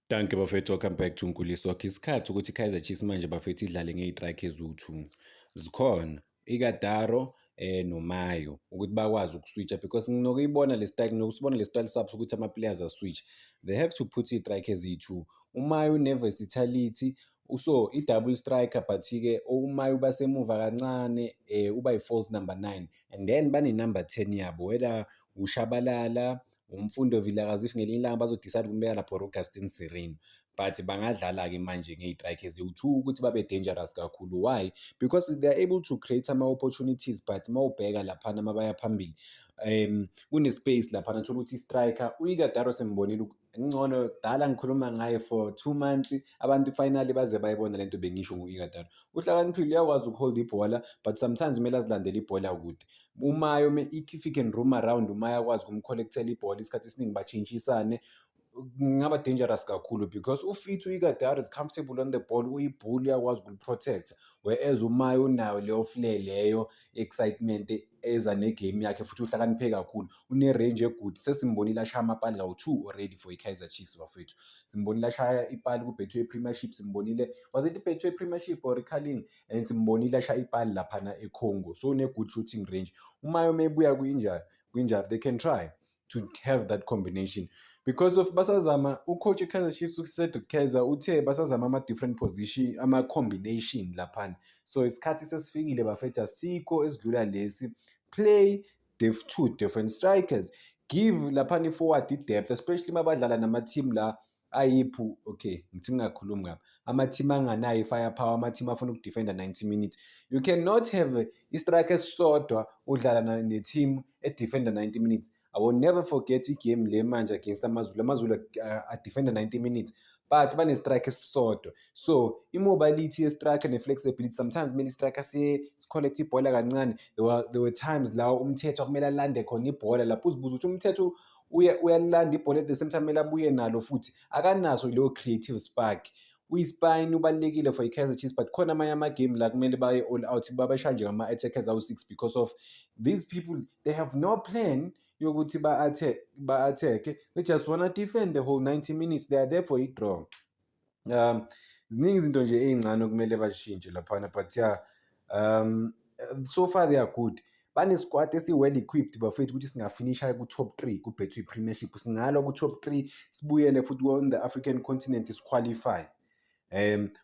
Danke bafethu, welcome back to Nkuliso Wakho. Isikhathi ukuthi i-Kaizer Chiefs manje bafethu idlale ngey'trayikhi eziwu-2. Zikhona iKadaro noMayo ukuthi bakwazi ukuswitcha because nginokuyibona le style, nginosibona le style sabo ukuthi ama-players aswitch. They have to put iy'trayikhi eziyi-2. uMayo une-versatility, so i-double striker but-ke uMayo uba semuva kancane uba yi-false number 9 and then bane-number 10 yabo whether uShabalala, umfundo Vilakazi if ngelinye ilanga bazodecide ukumbeka lapho Augustine Sirino. But bangadlala-ke manje ngey'trayikhi eziwu-2 ukuthi babe dangerous kakhulu. Why? Because they are able to create ama-opportunities but uma ubheka laphana uma baya phambili kune-space laphana thola ukuthi i-striker u-Igataro sembonile ngcono dala ngikhuluma ngaye for 2 months abantu finally baze bayibona lento bengisho ngo-Igataro. Uhlakaniphile uyakwazi ukuhold ibhola but sometimes kumele azilandele ibhola kude. uMayo if he can roam around uMayo akwazi ukumcollectela ibhola isikhathi esiningi batshintshisane kungaba dangerous kakhulu because ufit uIgataro is comfortable on the ball, uyibhull uyakwazi ukuliprotecta whereas uMayo unayo leyo flair leyo excitement eza negame yakhe futhi uhlakaniphe kakhulu une-range egood. Sesimbonile ashaya amapali kawu-2 already for i-Kaizer Chiefs bafethu. Simbonile ashaya ipali ku-Betway Premiership, simbonile was it i-Betway Premiership or Carling, and simbonile ashaya ipali laphana eCongo, so une-good shooting range. uMayo mebuya kwinjari they can try to have that combination because of basazama ucoach eKaizer Chiefs uCedric Kaizer uthe basazama ama-different position ama-combination laphana. So isikhathi sesifikile bafethu asikho esidlula lesi. Play two different strikers, give laphana i-forward i-depth especially uma badlala nama-team la ayiphu okay ngithi ngingakhulumi ngapha ama-team anganayo i-firepower, ama-team afuna ukudefenda 90 minutes. You cannot have i-striker esisodwa udlala ne-team edefenda 90 minutes. I will never forget igame le manje against amazulu adefenda 90 minutes but bane-striker esisodwa. So i-mobility ye-striker ne-flexibility sometimes kumele i-striker sicollecte ibhola kancane. There were times la uMthetho kumele alande khona ibhola lapho uzibuza ukuthi uMthetho uyalanda ibhola at the same time kumele abuye nalo futhi akanaso leyo creative spark. Uyi-spine ubalulekile for i-Kaizer Chiefs but khona amanye amagame la kumele baye all out babashaye nje ngama-attackers awu-6 because of these people they have no plan yokuthi ba-attack. They just wanna defend the whole 90 minutes. They are there for i-draw. Ziningi izinto nje ey'ncane okumele bashintshe laphana but yeah, so far they are good. Bane-squad esi-well equipped bafethu ukuthi singafinisha ku-top 3 ku-Betway Premiership, singalwa ku-top 3 sibuyele futhi on the African continent siqualify.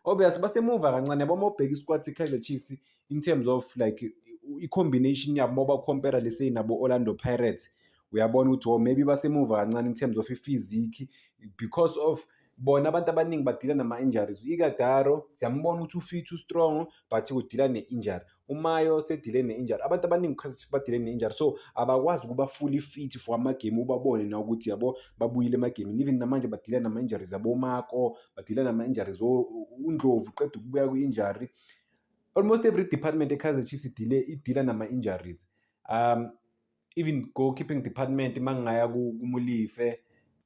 Obviously basemuva kancane yabo uma ubheka i-squad se-Kaizer Chiefs in terms of like i-combination yabo uma ba-compare let's say nabo Orlando Pirates, uyabona ukuthi maybe basemuva kancane in terms of i-physique because of bona abantu abaningi badila nama-injuries. iKadaro siyambona ukuthi ufit u-strong but udila ne-injury. uMayo sedile ne-injury. Abantu abaningi badile ne-injury so abakwazi ukuba fully fit for amagame ubabone na ukuthi yabo babuyile emagameni. Even namanje badila nama-injuries aboMako, badila nama-injuries uNdlovu uqeda ukubuya kwi-injury. Almost every department eKaizer Chiefs idila nama-injuries. Even goalkeeping department mangaya kuMulife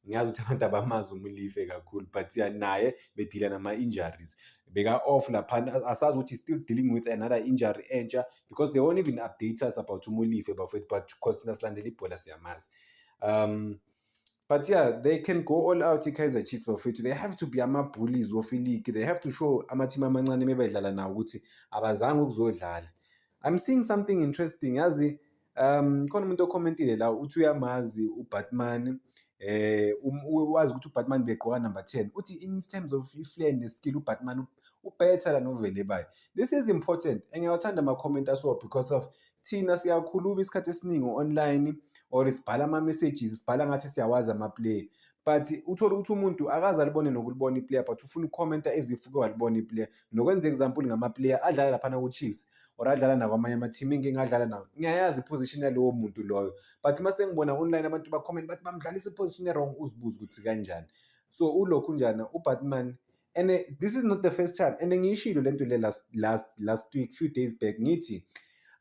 ngiyazi ukuthi abantu abamazi uMulife kakhulu but yeah naye bedila nama-injuries. Beka-off laphana asazi ukuthi still dealing with another injury entsha because they won't even update us about uMulife bafethu but because thina silandela ibhola siyamazi. But yeah, they can go all out iKaizer Chiefs bafethu. They have to be ama-bullies of i-league. They have to show ama-team amancane mebedlala nawo ukuthi abazange ukuzodlala. I'm seeing something interesting yazi. Khona umuntu ocommentile la uthi uyamazi uBatman, wazi ukuthi uBatman begqoka number 10 uthi in terms of i-flair ne-skill uBatman ubetter than uVelebayi. This is important and ngiyawathanda ama-comment aso because of thina siyakhuluma isikhathi esiningi online or sibhala ama-messages sibhala ngathi siyawazi ama-player but uthola ukuthi umuntu akaze alibone nokulibona i-player but ufuna ukukhomenta ezifuke walibona i-player. Nokwenza example ngama-player adlala laphana ku-Chiefs or adlala nakwamanye ama-team engingadlala nawo ngiyayazi iposition yalowo muntu loyo but uma sengibona online abantu ba-comment bathi bamdlalisa iposition e-wrong uzibuza ukuthi kanjani. So ulokhu njana uBatman and this is not the first time and ngiyishilo lento le last week few days back ngithi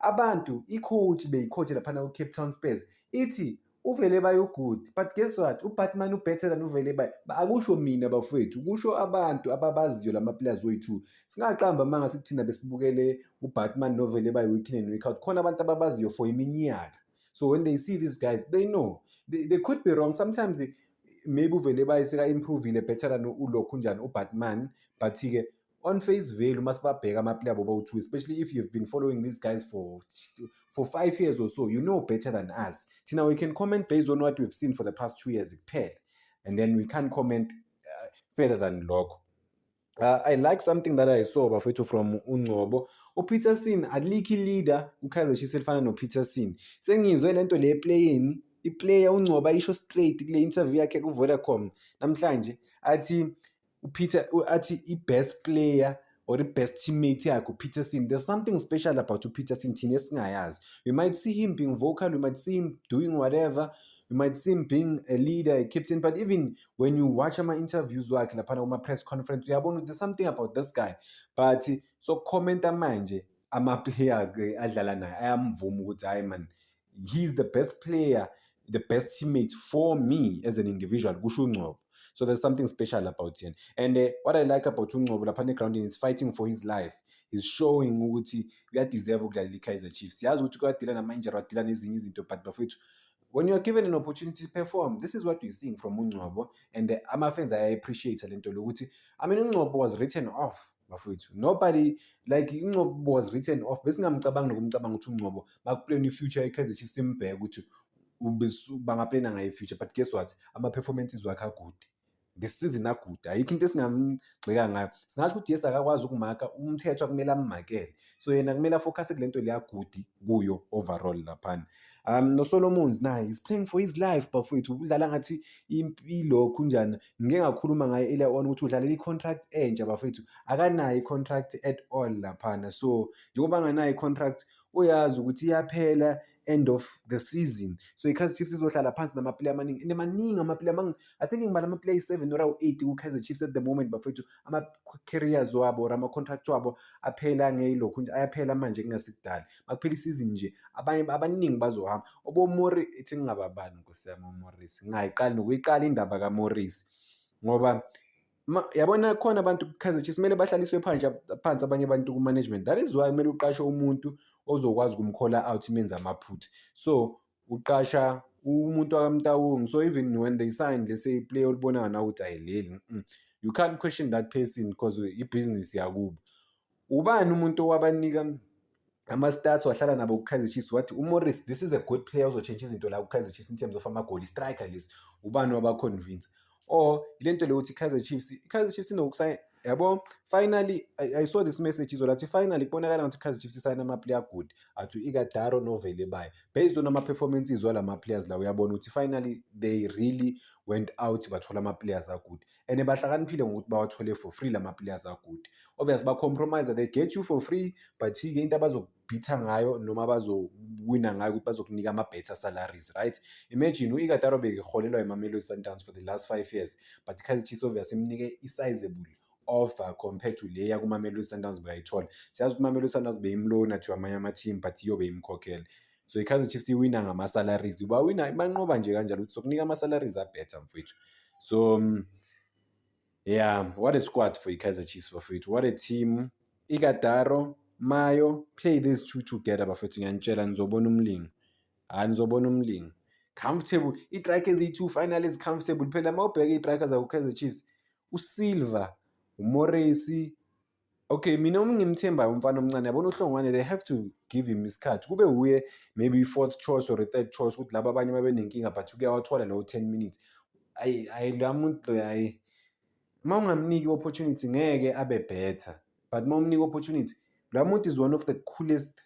abantu i-coach beyi-coach laphana ku-Cape Town Spurs ithi uVelebayi ugood but guess what uBatman ubetter than uVelebayi. Akusho mina bafowethu kusho abantu ababaziyo lama-players wethu. Singaqamba manga sithi thina besibukele uBatman noVelebayi week in and week out khona abantu ababaziyo for iminyaka. So when they see these guys they know they could be wrong sometimes. maybe uvele bayiseka-improvile better than ulokhu njani uBatman, but-ke on face value masibabheka ama-player abo bawu-2, especially if you've been following these guys for 5 years or so, you know better than us. Thina, we can comment based on what we've seen for the past 2 years kuphela, and then we can't comment further than lokho. I like something that I saw bafethu from uNgcobo. uPeterson alikho leader uKaizer Chiefs elifana noPeterson. Sengizwe lento le playini, iplayer uNgcobo ayisho straight kule interview yakhe kuVodacom namhlanje, athi athi i-best player or i-best teammate yakhe uPeterson. There's something special about uPeterson thina esingayazi. We might see him being vocal, we might see him doing whatever, we might see him being a leader, a captain, but even when you watch ama-interviews wakhe laphana kuma-press conference, uyabona there's something about this guy. But so commenta manje ama-player-ke adlala naye ayamvuma ukuthi hayi man, he's the best player, the best teammate for me as an individual, kusho uNgcobo. So there's something special about him. And what I like about uNgcobo laphana egroundini is fighting for his life. He's showing ukuthi uyadeserve ukudlala i-Kaizer Chiefs. Siyazi ukuthi kuyadila nama-injury, wadila nezinye izinto, but bafethu, when you are given an opportunity to perform, this is what we're seeing from uNgcobo, and ama-fans appreciate lento lokuthi, I mean, uNgcobo was written off bafethu. Nobody, like uNgcobo was written off. Besingamcabangi nokumcabanga ukuthi uNgcobo bakuplan i-future eKaizer Chiefs, simbheke ukuthi bangaplana ngayo i-future, but guess what, ama-performances wakhe agood. This season aguda, ayikho into esingamgxeka ngayo. Singasho ukuthi yes, akakwazi ukumaka, umthetho akumele ammakele, so yena kumele afocus kule nto leya good kuyo overall laphana. NoSolomons naye is playing for his life bafethu, udlala ngathi ilokhu njani. Ngike ngakhuluma ngaye earlier on ukuthi udlalela i-contract entsha bafethu, akanayo i-contract at all laphana. So njengoba anganayo i-contract, uyazi ukuthi iyaphela end of the season, so iKaizer Chiefs izohlala phansi nama-player amaningi, and maningi ama-player, I think ngibala ama-player 7 or 8 kuKaizer Chiefs at the moment bafethu, ama-careers wabo or ama-contract wabo aphela ngeyilokhu nje, ayaphela manje kungasikudala. Makuphela isizini nje abanye abaningi bazohamba. Ithi ngingababani Nkosi yami uMorris, ngingayiqali nokuyiqala indaba kaMorris, ngoba yabona khona abantu kuKaizer Chiefs kumele bahlaliswe phansi abanye abantu ku-management. That is why kumele uqashe umuntu ozokwazi ukumcalla out menze amaphutha. So uqasha umuntu akamTaung, so even when they sign, let's say player olibona na ukuthi ayileli, you can't question that person because i-business yakubo. Ubani umuntu owabanika ama-stats wahlala nabo kuKaizer Chiefs wathi uMorris, this is a good player ozochange izinto la kuKaizer Chiefs in terms of amagoli, striker list, ubani wabaconvince? Or ilento le ukuthi iKaizer Chiefs inokusayina, yabo, finally I saw this message izolathi finally kubonakala ukuthi iKaizer Chiefs isayina ama-player good, athi u-Igataro noVelebayi, based on ama-performances wala-ma-players la, uyabona ukuthi finally they really went out bathola ama-players agood, and bahlakaniphile ngokuthi bawathole for free lama-players agood. Obviously ba-compromise, they get you for free, but-ke into abazokubhitha ngayo noma bazowina ngayo ukuthi bazokunika ama-better salaries, right? Imagine u-Igataro bekeholelwa eMamelodi Sundowns for the last 5 years, but iKaizer Chiefs obviously imnike i-sizable offer compared to leya kuMamelodi Sundowns beyayithola. Siyazi ukuthi uMamelodi Sundowns beyimlona to amanye ama-team, but iyo beyimkhokhela. So iKaizer Chiefs iwina ngama-salaries, bawina banqoba nje kanjalo ukuthi sokunika ama-salaries a-better mfethu. So yeah, what a squad for iKaizer Chiefs bafethu, what a team. Igataro, Mayo, play these two together bafethu, ngiyanitshela nizobona umlingo. Nizobona umlingo. Comfortable, i-strike eziyi-2 finally is comfortable. Phela mawubheka i-strikers zakuKaizer Chiefs, uSilva, uMorris, okay, mina ngimthembayo umfana omncane, yabona uHlongwane, they have to give him isikhathi, kube uye maybe i-4th choice or i-3rd choice, ukuthi laba abanye babenenkinga but ukuyawathola lawo 10 minutes. La muntu lo hayi, uma ungamniki opportunity ngeke abe better, but uma umnika opportunity, la muntu is one of the coolest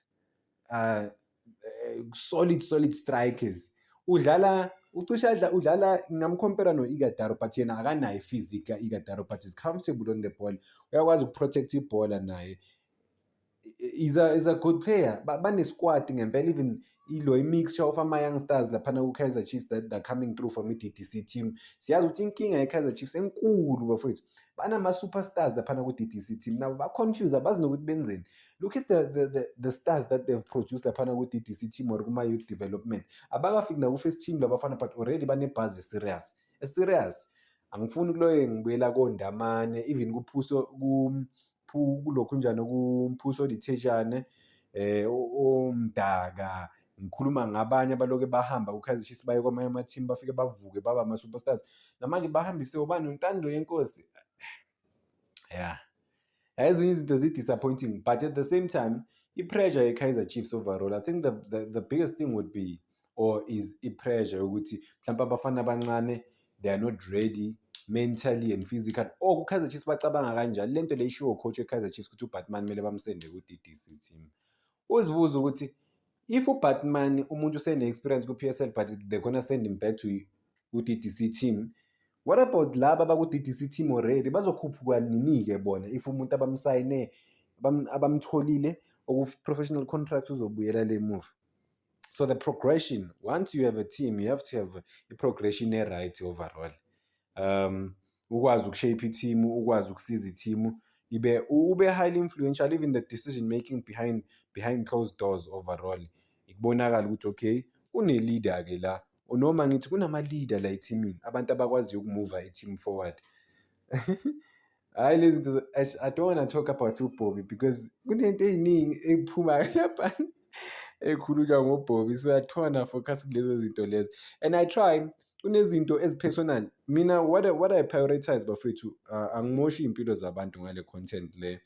solid strikers. Udlala ngingamcompare no-Igataro, but yena akanayo i-physique ka-Igataro, but is comfortable on the ball, uyakwazi ukuprotect ibhola naye. Is a good player. Bane-squad ngempela, even i-mixture of ama-youngsters laphana ku-Kaizer Chiefs that are coming through from i-DDC team. Siyazi ukuthi inkinga ye-Kaizer Chiefs enkulu bafethu, banama-superstars laphana ku-DDC team, nabo ba-confused, abazi nokuthi benzeni. Look at the stars that they've produced laphana ku-DDC team or kuma-youth development. Abakafiki naku-first team labafana, but already bane-buzz serious. Angifuni kuloyo ngibuyela koNdamane, even kulokhu njani kuMphuso Dithejane, oMdaka, ngikhuluma ngabanye abaloke bahamba ku-Kaizer Chiefs baye kwamanye ama-team bafike bavuke baba ama-superstars namanje bahambise ubani uNtando Yenkosi. Yeah, ezinye izinto zi-disappointing, but at the same time i-pressure ye-Kaizer Chiefs overall, I think the biggest thing would be or is i-pressure ukuthi mhlawumbe abafana abancane they are not ready mentally and physically. ku-Kaizer Chiefs bacabanga kanjani lento le ishiwo coach we-Kaizer Chiefs ukuthi uBatman kumele bamsende ku-DDC team. Uzibuza ukuthi if uBatman umuntu usene-experience ku-PSL but they're gonna send him back to ku-DDC team, what about laba baku-DDC team already bazokhuphuka nini-ke bona if umuntu abamsayine abamtholile oku-professional contract uzobuyela le move? So the progression, once you have a team, you have to have a progression right overall. Ukwazi ukushape i-team, ukwazi ukusiza i-team, ube highly influential even the decision making behind closed doors overall. Ikubonakala ukuthi okay, une-leader-ke la, noma ngithi kunama-leader la ethimini, abantu abakwaziyo ukumova i-team forward. Hayi lezi zinto, I don't want to talk about uBobby because kunento ey'ningi ey'phumayo lapha ekhulunywa ngoBobby, so I don't want to focus kulezo zinto lezo. And I try, kunezinto ezipersonal. Mina what I prioritize bafethu, angimoshi iy'mpilo zabantu ngale content le.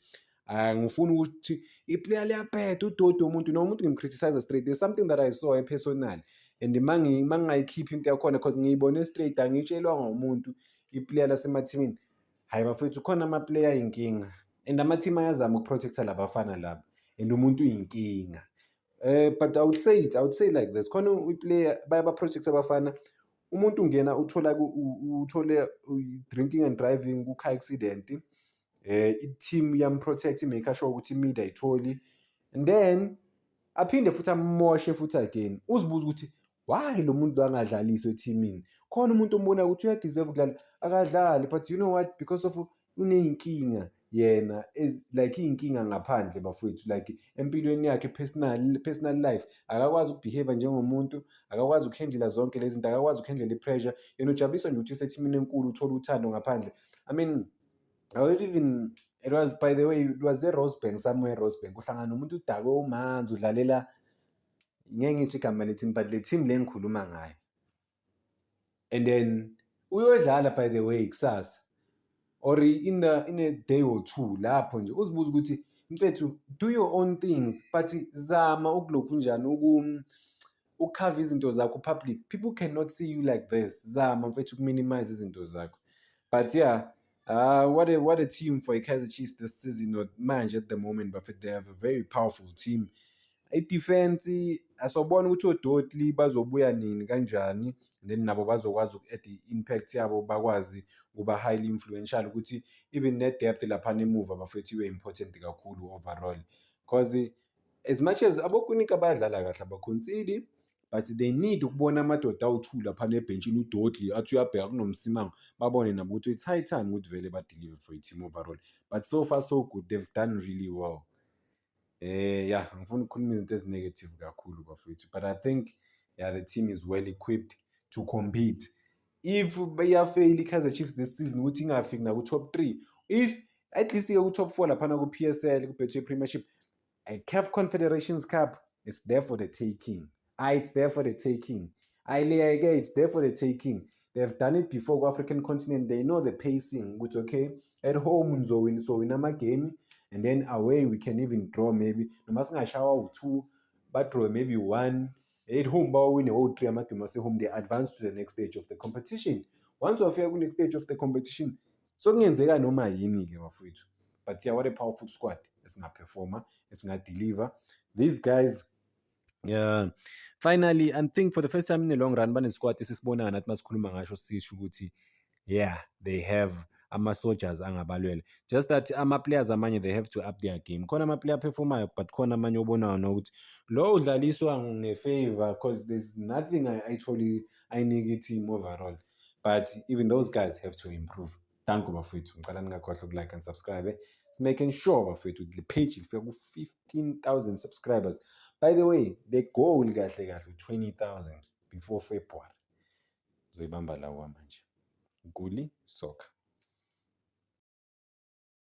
Ngifuna ukuthi iplayer liyaphetha uDodo umuntu noma umuntu ngimcriticize straight. There's something that I saw personal and mangingayikhiphi into yakhona because ngiyibone straight, angitshelwanga umuntu iplayer lasemathimini. Hayi bafethu khona ama-player ayinkinga and ama-team ayazama ukuprotecta labafana laba and umuntu uyinkinga. But I would say like this, khona i-player bayabaprotecta abafana, umuntu ungena uthole drinking and driving ku-car accident, i-team yamprotect make sure ukuthi imida ayitholi, and then aphinde futhi amoshe futhi again. Uzibuza ukuthi why lo muntu angadlaliswa ethimini, khona umuntu ombona ukuthi uyadeserve ukudlala akadlali, but you know what, because of uney'nkinga yena like iy'nkinga ngaphandle bafowethu, like empilweni yakhe personal life akakwazi ukubehave njengomuntu, akakwazi ukuhandlela zonke lezi zinto, akakwazi ukuhandlela i-pressure. Yena ujabuliswa nje ukuthi usethimini enkulu uthola uthando ngaphandle. I mean, it was, by the way, it was eRosebank, somewhere eRosebank, uhlangana nomuntu udake omanzi udlalela, ngeke ngisho igama le-team but le team le ngikhuluma ngayo, and then uyodlala by the way kusasa or in a day or two lapho nje uzibuza ukuthi mfethu do your own things, but zama ukulokhu njani ukukhava izinto zakho public. People cannot see you like this. Zama mfethu ukuminimize izinto zakho. But yeah, what a team for Kaizer Chiefs this season, or manje at the moment, but they have a very powerful team. I-defense asobona ukuthi oDotli bazobuya nini kanjani, then nabo bazokwazi uku-add i-impact yabo, bakwazi ukuba highly influential ukuthi even ne-depth laphana emuva bafethu ibe important kakhulu overall, because as much as abokunika bayadlala kahle abakhonsidi, but they need ukubona amadoda awu-2 laphana ebhentshini, uDotli athi uyabheka kunoMsimang, babone nabo ukuthi it's high time ukuthi vele badeliver for i-team overall. But so far so good, they've done really well. Yeah, ngifuna ukukhuluma izinto ezi-negative kakhulu bafethu, but I think yeah, the team is well equipped to compete. If bayafail i-Kaizer Chiefs this season ukuthi ingafiki naku-top 3, if at least iye ku-top 4 laphana ku-PSL, ku-Betway Premiership, a CAF Confederations Cup, it's there for the taking. It's there for the taking. It's there for the taking. They've done it before ku-African continent. They know the pacing. It's okay. At home nizowina, so win ama game, and then away we can even draw maybe. Noma singashaya u2, but draw maybe 1. At home bawine o3 amagame ase home, they advance to the next stage of the competition. Once wafika ku next stage of the competition, so kungenzeka noma yini ke bafowethu. But yeah, what a powerful squad. It's not performer, it's not deliver. These guys, yeah, finally, I think for the first time in the long run, bane-squad esisibona nathi masikhuluma ngasho sisho ukuthi yeah, they have ama-soldiers angabalwele. Just that ama-players amanye they have to up their game. Khona ama-player performayo, but khona amanye obonayo nokuthi lo udlaliswa nge-favor because there's nothing I negative overall. But even those guys have to improve. Thank you bafethu, ngicela ningakhohlwa uku-like and subscribe. It's making sure bafethu the page ifika ku-15,000 subscribers. By the way, the goal kahle kahle 20,000 before February. Zoyibamba lawa manje. Guli Soccer.